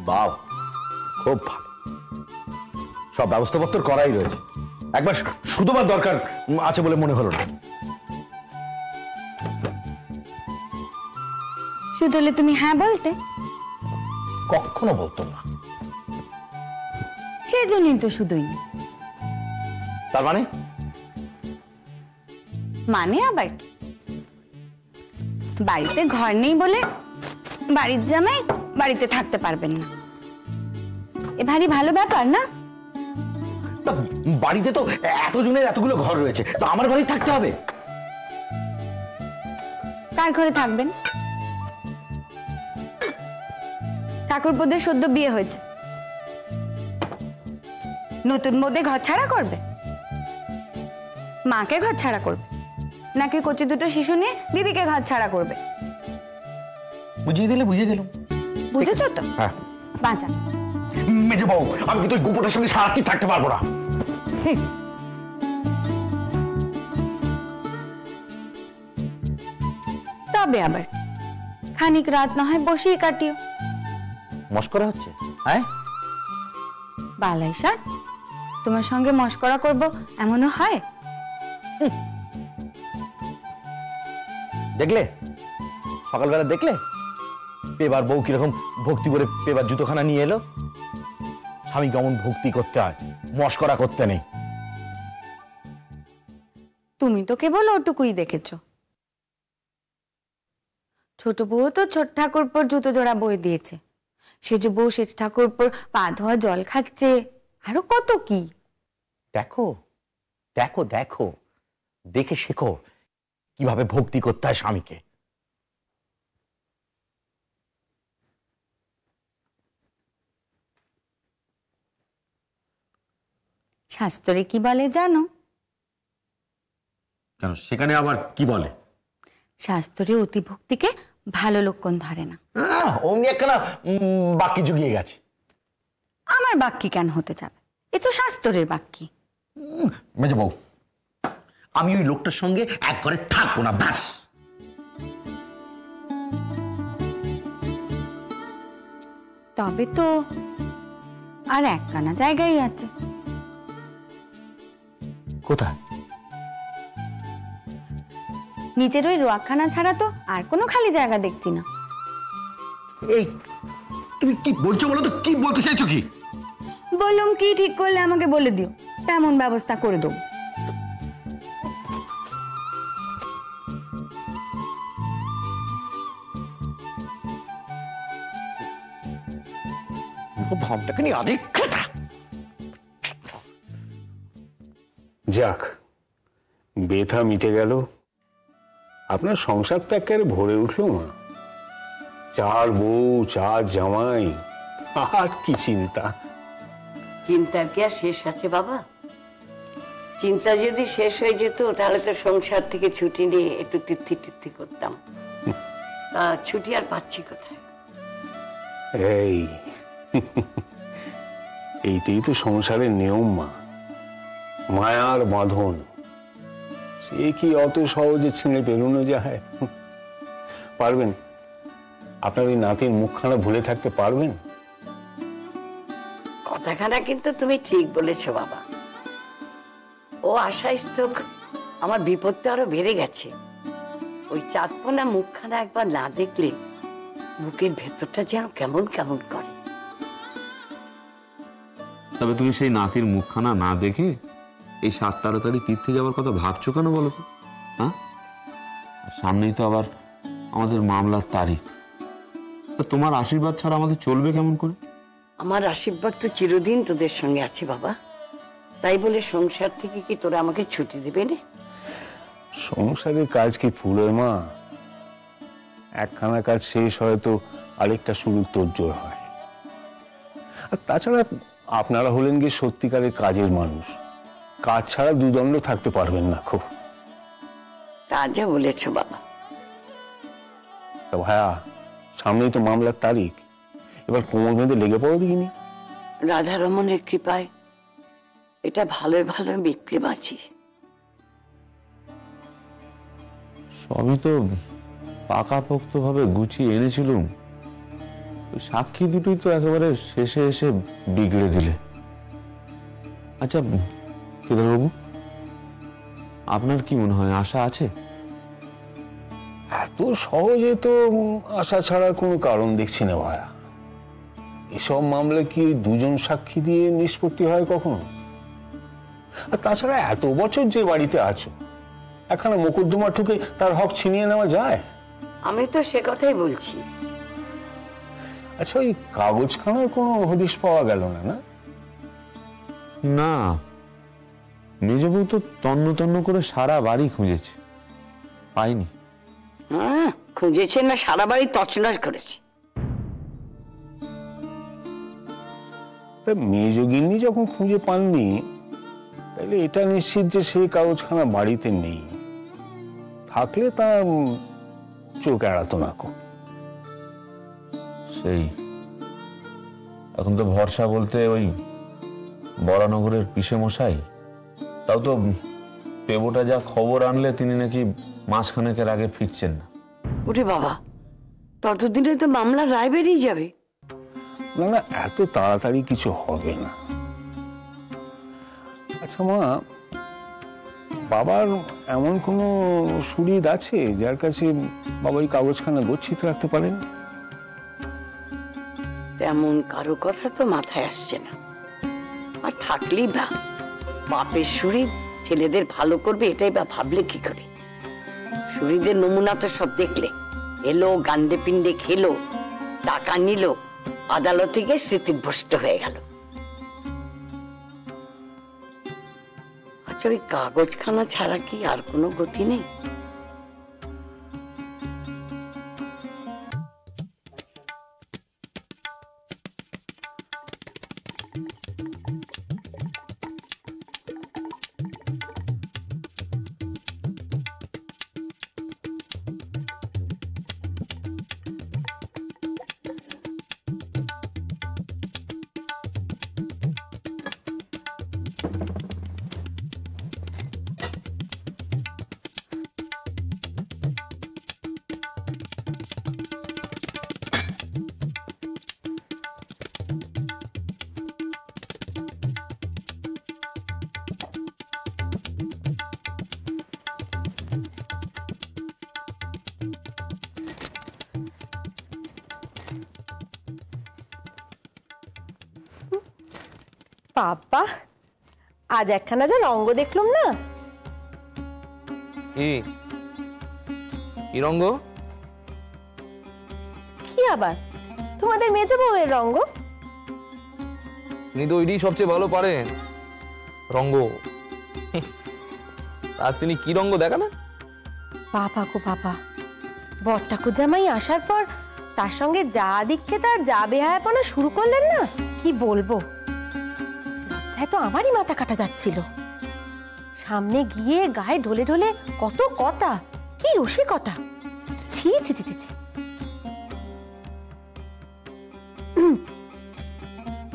বাহ, খুব ভালো। সব ব্যবস্থাপত্র করাই রয়েছে, একবার শুধুমার দরকার আছে বলে মনে হলো না। শুধু হলে তুমি হ্যাঁ বলতে? কখনো বলতাম না। সেজন্যই তো শুধুই। তার মানে? মানে আবার কি? বাড়িতে ঘর নেই বলে বাড়ির জামাই বাড়িতে থাকতে পারবেন না, এ ভারী ভালো ব্যাপার না? বাড়িতে তো এতজনের এতগুলো ঘর রয়েছে, তো আমার বাড়ি থাকতে হবে? কার ঘরে থাকবেন? ঠাকুরপোদের সদ্য বিয়ে হয়েছে, নতুন বউদের ঘর ছাড়া করবে? মাকে ঘর ছাড়া করবে নাকি কচি দুটো শিশু নিয়ে দিদিকে ঘর ছাড়া করবে? বুঝিয়ে দিলে বুঝিয়ে দিলাম। বুঝেছ তো? হ্যাঁ। বাঁচা মেজে বউ, আমি কিন্তু ওই গোপটার সঙ্গে সারাক্ষণ থাকতে পারবো না। তবে আবার খানিক রাত না হয় বসেই কাটিও। মস্করা হচ্ছে? হ্যাঁ বালাই সার, তোমার সঙ্গে মস্করা করব এমনও হয়? দেখলে সকালবেলা, দেখলে পেবার বউ কিরকম ভক্তি করে পেবার জুতোখানা নিয়ে এলো। স্বামী কেমন ভক্তি করতে হয়, মস্করা করতে নেই। তুমি তো কেবল ওটুকুই দেখেছো। ছোট বউ তো ছোট ঠাকুরপোর জুতো জোড়া বয়ে দিয়েছে, সেজ বউ সেজ ঠাকুরপোর পা ধোয়া জল খাচ্ছে, আরো কত কি। দেখো দেখো দেখো, দেখে শেখো কিভাবে ভক্তি করতে হয় স্বামীকে। শাস্ত্রে কি বলে জানো? কেন, সেখানে আবার কি বলে? শাস্ত্রে অতিভক্তিকে ভালো লক্ষণ ধরে না। অমনি একখানা বাকি জুগিয়ে গেছে। আমার বাক্যি কেন হতে যাবে? এ তো শাস্ত্রের বাক্যি। মেজে বউ, আমি ওই লোকটার সঙ্গে এক ঘরে থাকবো না, ব্যাস। তবে তো আর একখানা জায়গায় আছে। কোথায়? নিজের ওই রোয়াখানা ছাড়া তো আর কোনো খালি জায়গা দেখছি না। এই তুমি কি বলছো বলো তো, কি বলতে চাইছো কি? বললাম কি ঠিক করলে আমাকে বলে দিও, তেমন ব্যবস্থা করে দেবো। ভাবটাকে নিয়ে অনেক কথা। যাক, বেথা মিটে গেল, আপনার সংসারটা একেবারে ভরে উঠলো মা। 4 বউ 4 জামাই, আর কি চিন্তা। চিন্তার কি আর শেষ আছে বাবা? চিন্তা যদি শেষ হয়ে যেত তাহলে তো সংসার থেকে ছুটি নিয়ে একটু তীর্থি করতাম। তা ছুটি আর পাচ্ছি কোথায়? এইটাই তো সংসারের নিয়ম মা, মায়ার বাঁধন। সে কি অত সহজে ছিঁড়ে বেরোনো যায়? পারবেন? আপনার ওই নাতির মুখখানা ভুলে থাকতে পারবেন? কথাখানা কিন্তু তুমি ঠিক বলেছো বাবা। ও আশাস্তক আমার বিপদটা আরো বেড়ে গেছে। ওই চাঁদপোনা মুখখানা একবার না দেখলে বুকের ভেতরটা যেন কেমন কেমন করে। তবে তুমি সেই নাতির মুখখানা না দেখে এই 7 তাড়াতাড়ি তীর্থে যাওয়ার কথা ভাবছো কেন বলো তো? হ্যাঁ, সামনেই তো আবার আমাদের মামলার তারিখ। তোমার আশীর্বাদ ছাড়া আমাদের চলবে কেমন করে? আমার আশীর্বাদ তো চিরদিন তোদের সঙ্গে আছে বাবা। তাই বলে সংসার থেকে কি তোরা আমাকে ছুটি দিবে না? সংসারের কাজ কি ফুল হয় মা? একখানা কাজ শেষ হয় তো আরেকটা শুরু তোড়জোড় হয়। আর তাছাড়া আপনারা হলেন কি সত্যিকারের কাজের মানুষ, কাজ ছাড়া দুদণ্ড থাকতে পারবেন না। খুব তা যা বলেছো বাবা। ভাইয়া, সামনেই তো মামলার তারিখ, এবার কোমর বেঁধে লেগে পড়ো দেখিনি। রাধারমণের কৃপায় এটা ভালোই ভালো মিটলে বাঁচি। সবই তো পাকাপোক্ত ভাবে গুছিয়ে এনেছিলুম, ওই সাক্ষী দুটোই তো একেবারে শেষে এসে বিগড়ে দিলে। আচ্ছা কেদারবাবু, আপনার কি মনে হয় আশা আছে? এত সহজে তো আশা ছাড়ার কোনো কারণ দেখছি না ভায়া। এসব মামলা কি দুজন সাক্ষী দিয়ে নিষ্পত্তি হয় কখনো? আর তাছাড়া এত বছর যে বাড়িতে আছো, একখানা মোকদ্দমা ঠুকে তার হক ছিনিয়ে নেওয়া যায়? আমি তো সে কথাই বলছি। আচ্ছা, ওই কাগজখানার কোনো হদিশ পাওয়া গেল না? না না, মেজবউ তো তন্ন তন্ন করে সারা বাড়ি খুঁজেছে, পাইনি। হ্যাঁ, খুঁজেছে না সারা বাড়ি তছনছ করেছে। মেজগিন্নি যখন খুঁজে পাননি, তাহলে এটা নিশ্চিত যে সেই কাগজখানা বাড়িতে নেই। থাকলে তা চোখ এড়াতো না কো। সেই এখন তো ভরসা বলতে ওই বরানগরের পিসে মশাই, তাও তো পেবোটা যা খবর আনলে তিনি নাকি মাসখানেকের আগে ফিরছেন না। ওরে বাবা, ততদিনে তো মামলার রায় বেরিয়ে যাবে। না না, এত তাড়াতাড়ি কিছু হবে না। আচ্ছা মা, বাবার এমন কোনো সুবিধ আছে যার কাছে বাবা এই কাগজখানা গচ্ছিত রাখতে পারেন? তেমন কারো কথা তো মাথায় আসছে না। আর থাকলেই বা বাপের শরীর ছেলেদের ভালো করবে এটাই বা ভাবলে কি করে? শরীরের নমুনা তো সব দেখলে, এলো গান্ডে পিণ্ডে খেলো, টাকা নিল, আদালত থেকে স্মৃতিভ্রষ্ট হয়ে গেল। আচ্ছা, ওই কাগজখানা ছাড়া কি আর কোনো গতি নেই? বাবা, আজ একখানা যা রঙ্গ দেখলাম না। কি রঙ্গ? কি আবার তোমাদের মেজ বউয়ের রঙ্গ? তিনি তো ওইটাই সবচেয়ে ভালো পারেন, রঙ্গ। আজ তিনি কি রঙ্গ দেখালেন? বাবা গো বাবা, বর ঠাকুর জামাই আসার পর তার সঙ্গে যা দিককে তার যা বেহায়াপনা শুরু করলেন না, কি বলবো। লজ্জায় তো আমারই মাথা কাটা যাচ্ছিল। সামনে গিয়ে গায়ে ঢলে ঢলে কত কথা, কি রসিকতা! ছি ছি ছি ছি।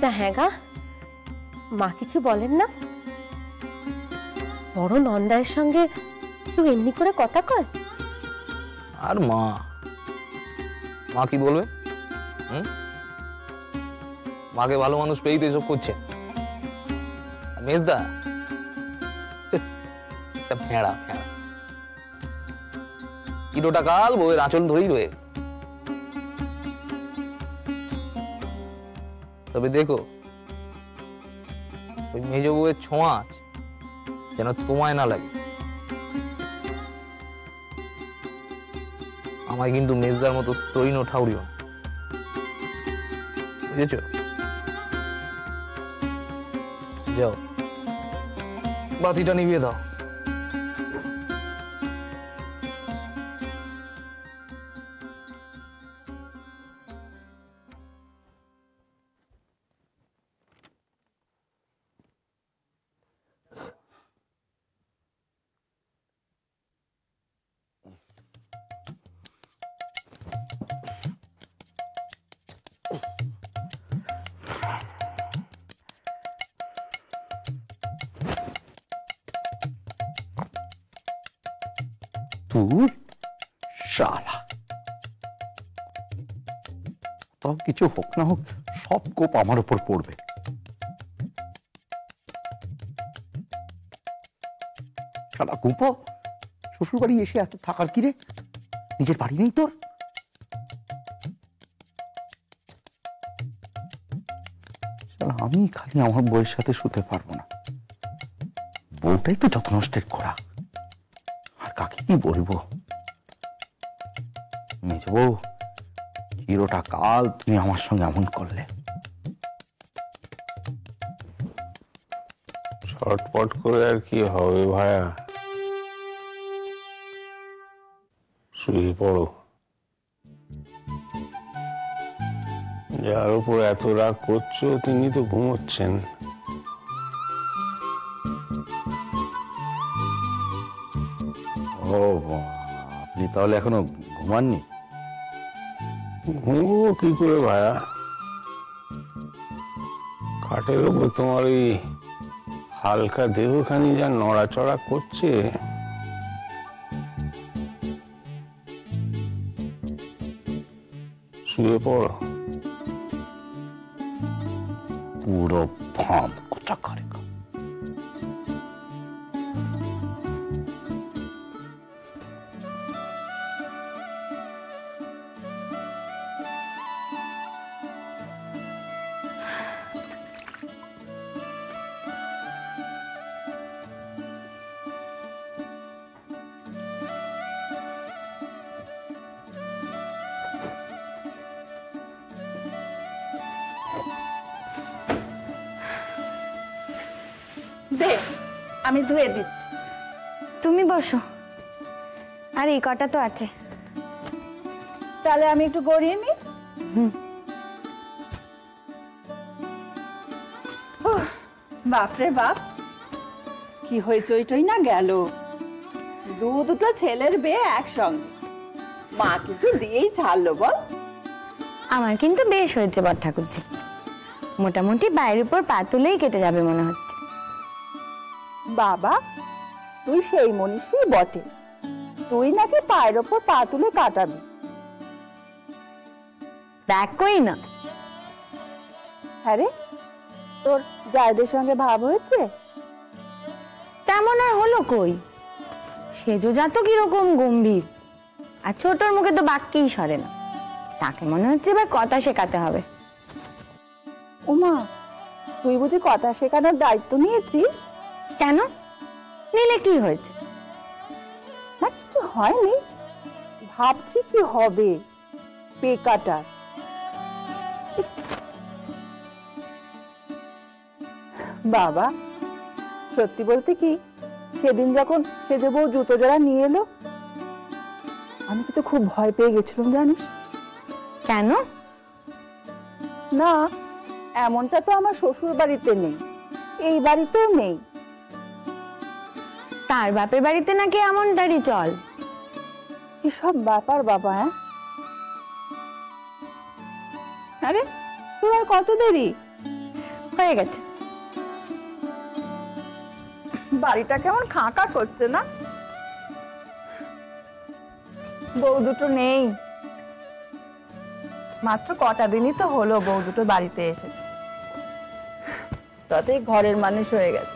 তা হ্যাঁ গা, মা কিছু বলেন না? বড় নন্দায়ের সঙ্গে কেউ এমনি করে কথা কয়? আর মা কি বলবে? মাকে ভালো মানুষ পেয়েই তো এসব করছে। মেজদা ফেঁড়া ফেঁড়া, কিলোটা কাল বউয়ের আঁচল ধরেই রয়ে। তবে দেখো, ওই মেজ বউয়ের ছোঁয়াচ যেন তোমায় না লাগে। আমায় কিন্তু মেজদার মতো স্তৈন ঠাউরিও, বুঝেছ? যাও, বাতিটা নিভিয়ে দাও। তুই শালা, সব কিছু হোক না হোক সব কোপ আমার উপর পড়বে। শালা কুপো, শ্বশুর বাড়ি এসে এত থাকার কি রে? নিজের বাড়ি নেই তোর? শালা আমি খালি আমার বউয়ের সাথে শুতে পারবো না, বউটাই তো যত নষ্টের করা। আর কাকে কি বলবো? মেজ বউ, হিরোটা কাল তুমি আমার সঙ্গে এমন করলে। ছটপট করে আর কি হবে ভায়া, শুয়ে পড়ো। যার উপর এত রাগ করছো তিনি তো ঘুমোচ্ছেন। ও, আপনি তাহলে এখনো ঘুমাননি? ঘুমবো কি করে ভায়া, খাটের উপর তোমার ওই হালকা দেহখানি যা নড়াচড়া করছে। শুয়ে পড়ো। পুরো ফাঁদ কোথা করে। দে, আমি ধুয়ে দিচ্ছি। তুমি বসো, আর এই কটা তো আছে। তাহলে আমি একটু গড়িয়ে নিই। বাপরে বাপ, কি হইচই না গেল। দুটো ছেলের বিয়ে একসঙ্গে, মা কিন্তু দিয়েই ছাড়লো বল। আমার কিন্তু বেশ হয়েছে বড় ঠাকুরজি, মোটামুটি বাইরের উপর পা তুলেই কেটে যাবে মনে হচ্ছে। বাবা, তুই সেই মনীষী বটে, তুই নাকি পায়ের ওপর পা তুলে কাটাবি। দেখোই না। হ্যাঁ রে, তোর জায়দের সঙ্গে ভাব হয়েছে? তেমন আর হলো কই, সেজো যা তো কিরকম গম্ভীর, আর ছোটর মুখে তো বাক্যেই সরে না। তাকে মনে হচ্ছে এবার কথা শেখাতে হবে। উমা, তুই বুঝি কথা শেখানোর দায়িত্ব নিয়েছিস? কেন, নিলে কি হয়েছে? না, কিছু হয়নি, ভাবছি কি হবে পেকাটার। বাবা, সত্যি বলতে কি, সেদিন যখন সেজে বউ জুতো জোড়া নিয়ে এলো, আমি কিন্তু খুব ভয় পেয়ে গেছিলাম জানিস। কেন? না, এমনটা তো আমার শ্বশুর বাড়িতে নেই, এই বাড়িতেও নেই। তার বাপের বাড়িতে নাকি এমনটারই চল। এসব ব্যাপার বাবা। হ্যাঁ, আরে তোর আর কত দেরি? হয়ে গেছে। বাড়িটা কেমন খাঁকা করছে না? বউ দুটো নেই, মাত্র কটা দিনই তো হলো বউ দুটো বাড়িতে এসেছে, তাতেই ঘরের মানুষ হয়ে গেছে।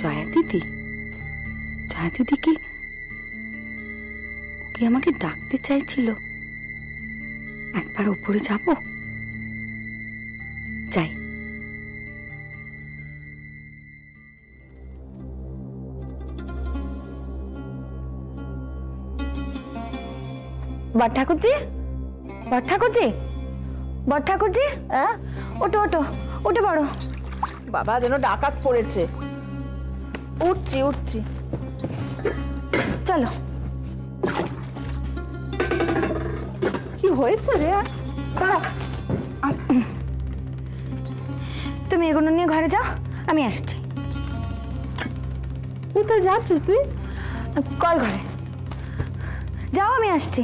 জয়া দিদি, জয়া দিদি কি ওকে আমাকে ডাকতে চাইছিল? একবার উপরে যাব, যাই। বড় ঠাকুরজি, বড় ঠাকুরজি, বড় ঠাকুরজি, হ্যাঁ ওটো ওটো, উঠে পড়ো। বাবা যেন ডাকাত পড়েছে। উঠছি উঠছি। চলো। কি হয়েছে রে? দাঁড়া, তুমি এগুলো নিয়ে ঘরে যাও, আমি আসছি। কোথায় যাচ্ছিস তুই? কল ঘরে যাও, আমি আসছি।